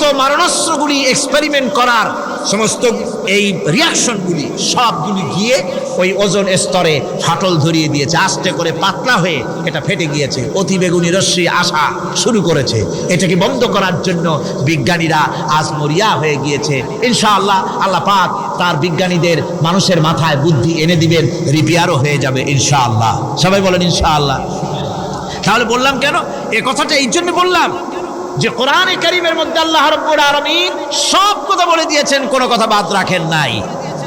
তো মারণাস্ত্রগুলি এক্সপেরিমেন্ট করার সমস্ত এই রিয়াকশনগুলি সবগুলি গিয়ে ওই ওজোন স্তরে ফাটল ধরিয়ে দিয়েছে, আস্তে করে পাতলা হয়ে এটা ফেটে গিয়েছে, অতিবেগুনি রশ্মি আসা শুরু করেছে। এটাকে বন্ধ করার জন্য বিজ্ঞানীরা আজ মরিয়া হয়ে গিয়েছে। ইনশাআল্লাহ আল্লাহ পাক তার বিজ্ঞানীদের মানুষের মাথায় বুদ্ধি এনে দিবেন, রিপেয়ারও হয়ে যাবে ইনশাআল্লাহ। সবাই বলেন ইনশাআল্লাহ। তাহলে বললাম কেন এ কথাটা? এই জন্য বললাম যে কোরআনে কারীমের মধ্যে আল্লাহ রাব্বুল আলামিন সব কথা বলে দিয়েছেন, কোনো কথা বাদ রাখেন নাই।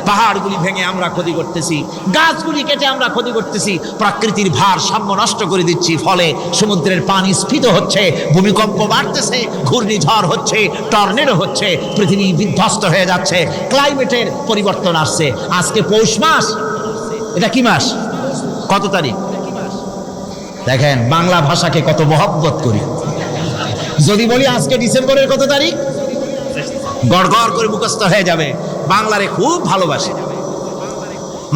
পাহাড়গুলি ভেঙে আমরা ক্ষতি করতেছি, গাছগুলি কেটে আমরা ক্ষতি করতেছি, প্রকৃতির ভারসাম্য নষ্ট করে দিচ্ছি, ফলে সমুদ্রের পানি স্ফীত হচ্ছে, ভূমিকম্প বাড়তেছে, ঘূর্ণিঝড় হচ্ছে, টর্নেডো হচ্ছে, পৃথিবী বিধ্বস্ত হয়ে যাচ্ছে, ক্লাইমেটের পরিবর্তন আসছে। আজকে পৌষ মাস, এটা কি মাস? কত তারিখ? দেখেন বাংলা ভাষাকে কত মহব্বত করি। যদি বলি আজকে ডিসেম্বরের কত তারিখ, গড়গড় করে মুখস্থ হয়ে যাবে। বাংলারে খুব ভালোবাসে,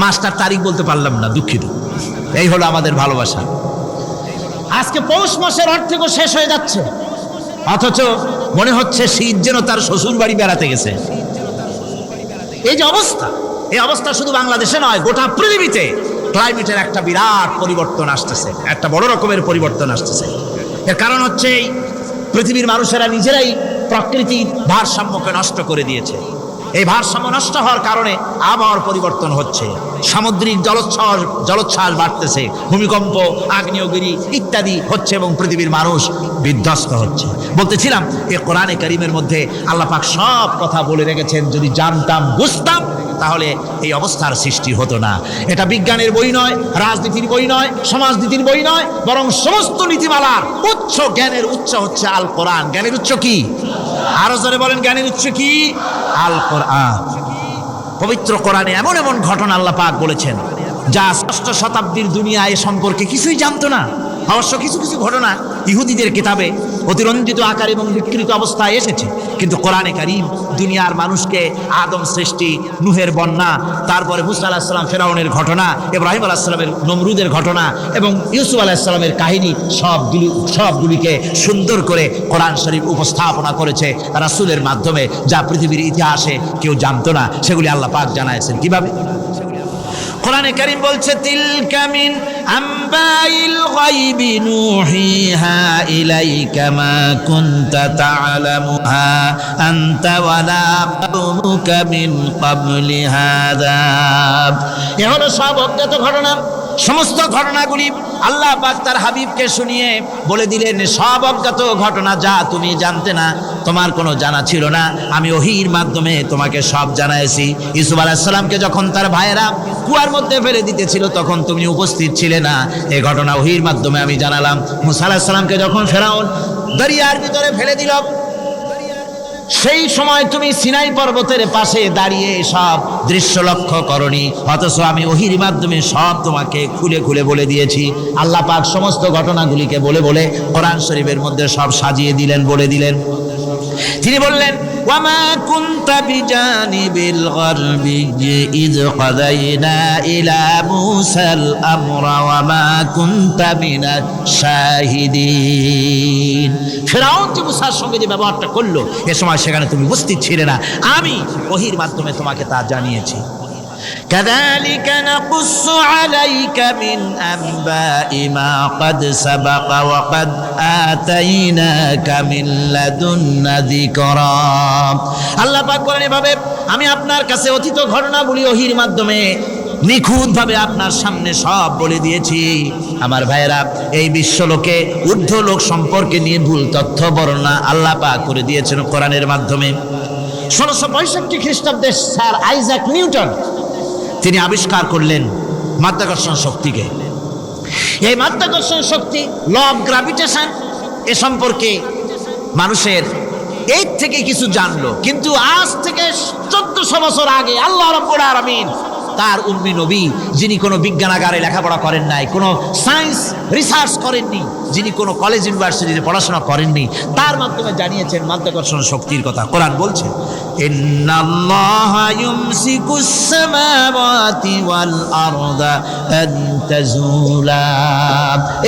মাসটার তারিখ বলতে পারলাম না, দুঃখিত। এই হলো আমাদের ভালোবাসা। আজকে পৌষ মাসের অর্ধেকও শেষ হয়ে যাচ্ছে, অথচ মনে হচ্ছে শীত যেন তার শ্বশুর বাড়ি বেড়াতে গেছে। এই যে অবস্থা, এই অবস্থা শুধু বাংলাদেশে নয়, গোটা পৃথিবীতে ক্লাইমেটের একটা বিরাট পরিবর্তন আসতেছে, একটা বড় রকমের পরিবর্তন আসতেছে। এর কারণ হচ্ছে পৃথিবীর মানুষেরা নিজেরাই প্রকৃতির ভারসাম্যকে নষ্ট করে দিয়েছে। এই ভারসাম্য নষ্ট হওয়ার কারণে আবহাওয়ার পরিবর্তন হচ্ছে, সামুদ্রিক জলোচ্ছ্বাস বাড়তেছে, ভূমিকম্প, আগ্নেয়গিরি ইত্যাদি হচ্ছে এবং পৃথিবীর মানুষ বিধ্বস্ত হচ্ছে। বলতেছিলাম এই কোরআনে কারীমের মধ্যে আল্লাহ পাক সব কথা বলে রেখেছেন। যদি জানতাম, বুঝতাম, তাহলে এই অবস্থার সৃষ্টি হতো না। এটা বিজ্ঞানের বই নয়, রাজনীতির বই নয়, সমাজনীতির বই নয়, বরং সমস্ত নীতিমালার উচ্চ, জ্ঞানের উচ্চ হচ্ছে আল কোরআন। জ্ঞানের উচ্চ কি? আরো জোরে বলেন, জ্ঞানের উচ্চ কি? আল কোরআন। পবিত্র কোরআনে এমন এমন ঘটনা আল্লাহ পাক বলেছেন যা ষষ্ঠ শতাব্দীর দুনিয়া এ সম্পর্কে কিছুই জানতো না। অবশ্য কিছু কিছু ঘটনা ইহুদিদের কিতাবে অতিরঞ্জিত আকার এবং বিকৃত অবস্থায় এসেছে, কিন্তু কোরআনে কারীম দুনিয়ার মানুষকে আদম সৃষ্টি, নূহের বন্যা, তারপরে মুসা আলাইহিস সালাম ফেরাউনের ঘটনা, ইব্রাহিম আলাইহিস সালামের নমরুদের ঘটনা এবং ইউসুফ আলাইহিস সালামের কাহিনী সবগুলিকে সুন্দর করে কোরআন শরীফ উপস্থাপনা করেছে রাসূলের মাধ্যমে, যা পৃথিবীর ইতিহাসে কেউ জানতো না। সেগুলি আল্লাহ পাক জানাইছেন কিভাবে? কোরআনে কারীম বলছে, তিলকা মিন আম্বাইল গায়বি নূহিহা ইলাইকা মা কুনতা তা'লামুহা আনতা ওয়ালা কওমুকা মিন ক্বাবলি হাযা। এ হলো সব অজ্ঞাত ঘটনা। সমস্ত ঘটনাগুলি আল্লাহ পাক তার হাবিবকে শুনিয়ে বলে দিলেন, সব অজ্ঞাত ঘটনা, যা তুমি জানতে না, তোমার কোনো জানা ছিল না, আমি ওহীর মাধ্যমে তোমাকে সব জানাইছি। ইউসুফ আলাইহিস সালামকে যখন তার ভাইয়েরা কুয়ার মধ্যে ফেলে দিতেছিল, তখন তুমি উপস্থিত ছিলে না, এই ঘটনা ওহীর মাধ্যমে আমি জানালাম। মুসা আলাইহিস সালামকে যখন ফেরাউন দরিয়ার ভিতরে ফেলে দিল, সেই সময় তুমি সিনাই পর্বতের পাশে দাঁড়িয়ে সব দৃশ্য লক্ষ্য করনি, অথচ আমি ওহীর মাধ্যমে সব তোমাকে খুলে খুলে বলে দিয়েছি। আল্লাহ পাক সমস্ত ঘটনাগুলিকে বলে বলে কোরআন শরীফের মধ্যে সব সাজিয়ে দিলেন, বলে দিলেন। তিনি বললেন, ওয়ামা কুনতা বিজানিবিল গারবি ইয কাদাইনা ইলা মুসাল আমরা ওয়ামা কুনতা মিনাশ শাহিদিন। ফিরআউন যে মুসার সঙ্গে যে ব্যবহারটা করলো, এ সময় সেখানে তুমি উপস্থিত ছিলে না, আমি ওহীর মাধ্যমে তোমাকে তা জানিয়েছি। كذلك نقص عليك من أنباء ما قد سبق وقد آتيناك من لدنا ذكرا। আল্লাহ পাক বলেন, এভাবে আমি আপনার কাছে অতীত ঘটনাগুলি ওহীর মাধ্যমে নিখুঁতভাবে আপনার সামনে সব বলে দিয়েছি। আমার ভাইয়েরা, এই বিশ্বলোকে ঊর্ধ্ব লোক সম্পর্কে নিয়ে ভুল তথ্য বর্ণনা আল্লাহ পাক করে দিয়েছেন কোরআনের মাধ্যমে। 1665 খ্রিস্টাব্দে স্যার আইজাক নিউটন তিনি আবিষ্কার করলেন মাধ্যাকর্ষণ শক্তিকে। এই মাধ্যাকর্ষণ শক্তি, ল অফ গ্র্যাভিটেশন, এ সম্পর্কে মানুষের এই থেকে কিছু জানলো, কিন্তু আজ থেকে 1400 বছর আগে আল্লাহ রাব্বুল আলামিন তার উম্মি নবী, যিনি কোনো বিজ্ঞানাগারে লেখাপড়া করেন নাই, কোনো সায়েন্স রিসার্চ করেননি, যিনি কোনো কলেজ ইউনিভার্সিটিতে পড়াশোনা করেননি, তার মাধ্যমে জানিয়েছেন মাধ্যাকর্ষণ শক্তির কথা। কোরআন বলছে ইন্নাল্লাহা ইউমসিকুস সামাওয়াতি ওয়াল আরদা আন তাজুলা।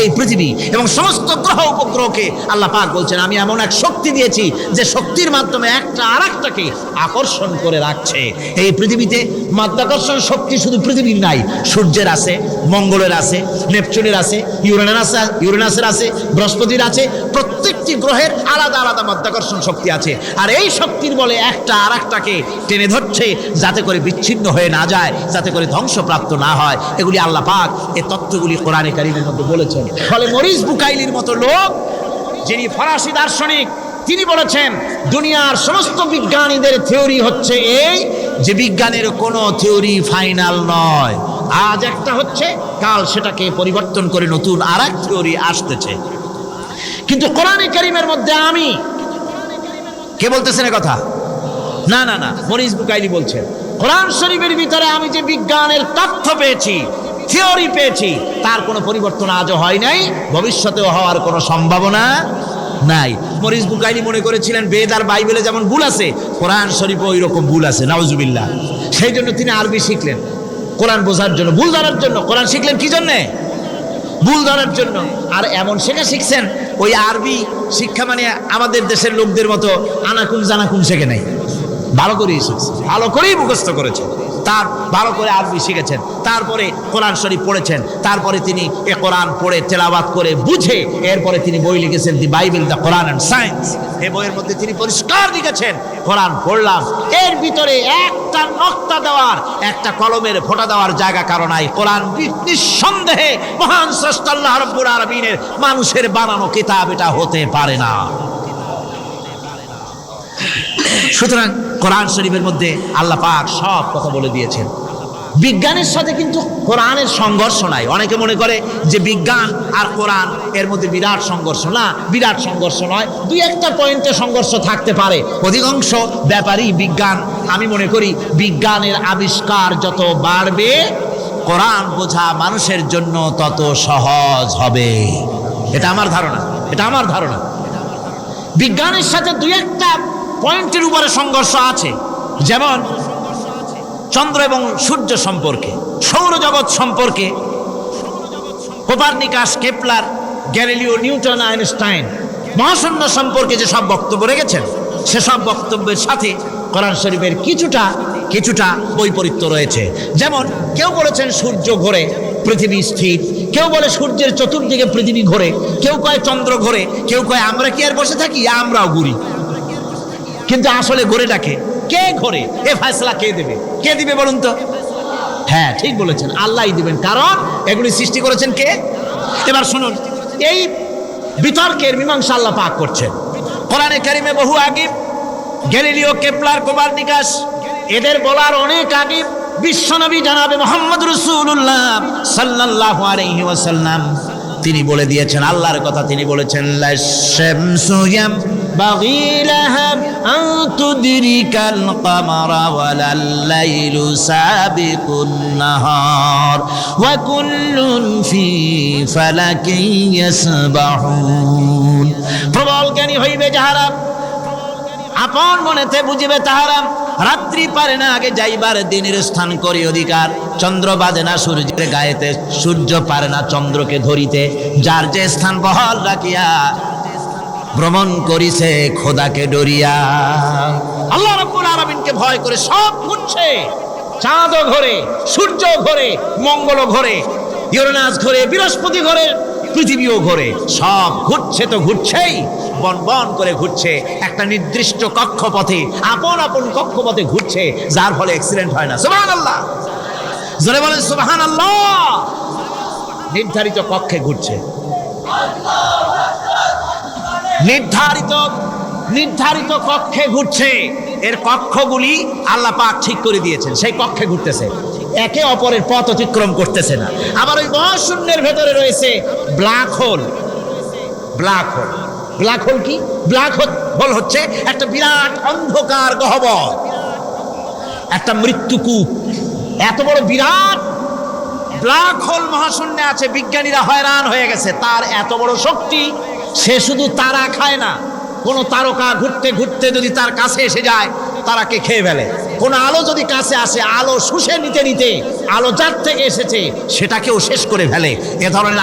এই পৃথিবী এবং সমস্ত গ্রহ উপগ্রহকে আল্লাহ পাক বলছেন আমি এমন এক শক্তি দিয়েছি যে শক্তির মাধ্যমে একটা আরেকটাকে আকর্ষণ করে রাখছে। এই পৃথিবীতে মাধ্যাকর্ষণ শক্তি শুধু পৃথিবীর নাই, সূর্যের আছে, মঙ্গলের আছে, নেপচুনের আছে, ইউরেনাসের আছে, বৃহস্পতির আছে। প্রত্যেকটি গ্রহের আলাদা আলাদা মাধ্যাকর্ষণ শক্তি আছে, আর এই শক্তির বলে একটা আরেকটাকে টেনে ধরছে যাতে করে বিচ্ছিন্ন হয়ে না যায়, যাতে করে ধ্বংসপ্রাপ্ত না হয়। এগুলি আল্লাহ পাক এই তথ্যগুলি কোরআনে কারীমের মধ্যে বলেছেন। ফলে মরিস বুকাইলির মতো লোক, যিনি ফরাসি দার্শনিক, তিনি বলেছেন দুনিয়ার সমস্ত বিজ্ঞানীদের থিওরি হচ্ছে এই যে বিজ্ঞানের কোনো থিওরি ফাইনাল নয়। আজ একটা হচ্ছে, কাল সেটাকে পরিবর্তন করে নতুন আর এক থিওরি আসতেছে। কিন্তু কোরআনে কারীমের মধ্যে আমি, কে বলতেছেন কথা? না না না, মরিস বুকাইলি বলছেন কোরআন শরীফের ভিতরে আমি যে বিজ্ঞানের তথ্য পেয়েছি, থিওরি পেয়েছি, তার কোনো পরিবর্তন আজও হয় নাই, ভবিষ্যতেও হওয়ার কোনো সম্ভাবনা নাই। মরিস বুকাইলি মনে করেছিলেন বেদ আর বাইবেলে যেমন ভুল আছে, কোরআন শরীফে ওই রকম ভুল আছে, নাউজুবিল্লাহ। সেই জন্য তিনি আরবি শিখলেন কোরআন বোঝার জন্য, ভুল ধরার জন্য। কোরআন শিখলেন কি জন্যে? ভুল ধরার জন্য। আর এমন শেখা শিখছেন, ওই আরবি শিক্ষা মানে আমাদের দেশের লোকদের মতো আনাকুন জানাকুন শেখে নাই, ভালো করেই শিখছে, ভালো করেই মুখস্থ করেছেন, তার ভালো করে আরবি শিখেছেন, তারপরে কোরআন শরীফ পড়েছেন, তারপরে তিনি এ কোরআন পড়ে তেলাওয়াত করে বুঝে এরপরে তিনি বই লিখেছেন দি Bible, the Quran and science. এই বইয়ের মধ্যে তিনি পরিষ্কার লিখেছেন কোরআন পড়লাম, এর ভিতরে একটা নক্তা দেওয়ার, একটা কলমের ফোঁটা দেওয়ার জায়গা কারণ নাই। কোরআন নিঃসন্দেহে মহান স্রষ্টা আল্লাহ রাব্বুল আলামিনের মানুষের বানানো কিতাব এটা হতে পারে না। সুতরাং কোরআন শরীফের মধ্যে আল্লাহ পাক সব কথা বলে দিয়েছেন। বিজ্ঞানের সাথে কিন্তু কোরআনের সংঘর্ষ নাই। অনেকে মনে করে যে বিজ্ঞান আর কোরআন এর মধ্যে বিরাট সংঘর্ষ। না, বিরাট সংঘর্ষ নয়, দুই একটা পয়েন্টে সংঘর্ষ থাকতে পারে। অধিকাংশ ব্যাপারই বিজ্ঞান, আমি মনে করি বিজ্ঞানের আবিষ্কার যত বাড়বে কোরআন বোঝা মানুষের জন্য তত সহজ হবে। এটা আমার ধারণা, এটা আমার ধারণা। বিজ্ঞানের সাথে দুই একটা পয়েন্টের উপরে সংঘর্ষ আছে, যেমন চন্দ্র এবং সূর্য সম্পর্কে, সৌরজগৎ সম্পর্কে Copernicus, Kepler, Galileo, Newton, Einstein মহাশূন্য সম্পর্কে যে সব বক্তব্য রেখেছেন, সেসব বক্তব্যের সাথে কোরআন শরীফের কিছুটা বৈপরীত্য রয়েছে। যেমন কেউ বলেছেন সূর্য ঘোরে, পৃথিবী স্থির, কেউ বলে সূর্যের চতুর্দিকে পৃথিবী ঘোরে, কেউ কয় চন্দ্র ঘোরে, কেউ কয় আমরা কি আর বসে থাকি, আমরাও ঘুরি। কিন্তু আসলে ঘোরেটাকে কে ঘোরে, এ ফয়সালা কে দেবে? কে দিবে বলুন তো? হ্যাঁ, ঠিক বলেছেন, আল্লাহই দিবেন, কারণ এগুলি সৃষ্টি করেছেন কে? এবার শুনুন, এই বিতর্কের মীমাংসা আল্লাহ পাক করছেন কোরআনে কারিমে বহু আগে। গ্যালিলিও, কেপলার, কোপারনিকাস এদের বলার অনেক আগে বিশ্বনবী জনাবে মুহাম্মদ রাসূলুল্লাহ সাল্লাল্লাহু আলাইহি ওয়াসাল্লাম তিনি বলে দিয়েছেন আল্লাহর কথা। তিনি বলেছেন লাশ-শামসু ইয়ামবাগি লাহা আন তুদরিকাল কামারা ওয়ালাল লাইলু সাবিকুন নাহার ওয়া কুল্লুন ফি ফালাকিন ইয়াসবাহুন। প্রবল জ্ঞানী হইবে যাহারা, আপন মনেতে বুঝিবে তাহারা, রাত্রি পারে না আগে যাইবার দিনের স্থান করি অধিকার। চন্দ্র বাঁধে না সূর্যের গায়েতে, সূর্য পারে না চন্দ্রকে ধরিতে। যার যে স্থান বহাল রাখিয়া ভ্রমণ করিছে খোদাকে ডরিয়া। আল্লাহ রাব্বুল আলামিনকে ভয় করে সব ঘুরছে, চাঁদও ঘোরে, সূর্য ঘোরে, মঙ্গল ঘোরে, ইউরেনাস ঘোরে, বৃহস্পতি ঘোরে, পৃথিবীও ঘোরে। সব ঘুরছে তো ঘুরছেই, বন বন করে ঘুরছে একটা নির্দিষ্ট কক্ষপথে, আপন আপন কক্ষপথে ঘুরছে, যার ফলে অ্যাক্সিডেন্ট হয় না। সুবহানাল্লাহ, জোরে বলেন সুবহানাল্লাহ। নির্ধারিত কক্ষে ঘুরছে, নির্ধারিত কক্ষে ঘুরছে। এর কক্ষগুলি আল্লাহ পাক ঠিক করে দিয়েছেন, সেই কক্ষে ঘুরতেছে, একে অপরের পথ অতিক্রম করতেছে না। আবার ওই মহাশূন্যের ভেতরে রয়েছে black hole. Black hole, black hole কি? ব্ল্যাক হোল হচ্ছে একটা বিরাট অন্ধকার গহ্বর, একটা মৃত্যুকূপ। এত বড় বিরাট ব্ল্যাক হোল মহাশূন্যে আছে, বিজ্ঞানীরা হয়রান হয়ে গেছে। তার এত বড় শক্তি, সে শুধু তারা খায় না, কোন তারকা ঘুরতে ঘুরতে যদি তার কাছে এসে যায় তারাকে খেয়ে ফেলে। কোন আলো যদি কাছে আসে, আলো শুষে নিতে নিতে আলো যার থেকে এসেছে সেটাকেও শেষ করে ফেলে। এ ধরনের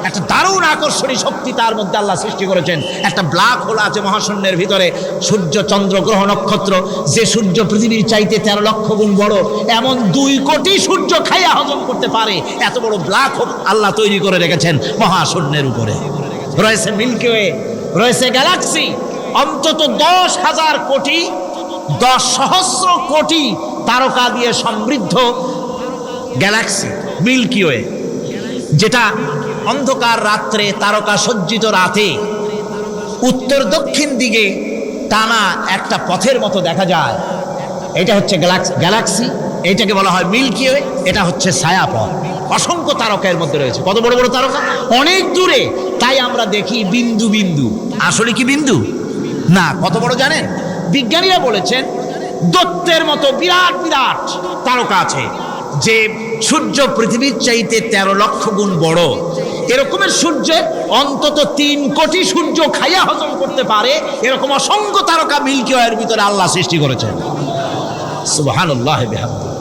একটা দারুণ আকর্ষণী শক্তি তার মধ্যে আল্লাহ সৃষ্টি করেছেন। একটা ব্ল্যাক হোল আছে মহাশূন্যের ভিতরে, সূর্য চন্দ্র গ্রহ নক্ষত্র, যে সূর্য পৃথিবীর চাইতে 13 লক্ষ গুণ বড়, এমন 2 কোটি সূর্য খাইয়া হজম করতে পারে এত বড় ব্ল্যাক হোল আল্লাহ তৈরি করে রেখেছেন মহাশূন্যের উপরে। রয়েছে মিল্কি ওয়ে, রয়েছে গ্যালাক্সি, অন্তত 10,000 কোটি 10 সহস্র কোটি তারকা দিয়ে সমৃদ্ধ গ্যালাক্সি মিল্কি ওয়ে, যেটা অন্ধকার রাত্রে তারকা সজ্জিত রাতে উত্তর দক্ষিণ দিকে টানা একটা পথের মতো দেখা যায়। এটা হচ্ছে গ্যালাক্সি, এইটাকে বলা হয় মিল্কি ওয়ে। এটা হচ্ছে ছায়াপথ, অসংখ্য তারকার মধ্যে রয়েছে। কত বড় বড় তারকা, অনেক দূরে। তাই আমরা দেখি বিন্দু বিন্দু, আসলে কি বিন্দু না। কত বড় জানেন? বিজ্ঞানীরা বলেছেন দৈত্যের মতো বিরাট বিরাট তারকা আছে, যে সূর্য পৃথিবীর চাইতে 13 লক্ষ গুণ বড়। এরকমের সূর্যে অন্তত 3 কোটি সূর্য খাইয়া হজম করতে পারে, এরকম অসংখ্য তারকা মিল্কি ওয়ের ভিতরে আল্লাহ সৃষ্টি করেছেন। সুবহানাল্লাহ বিহামদিহি।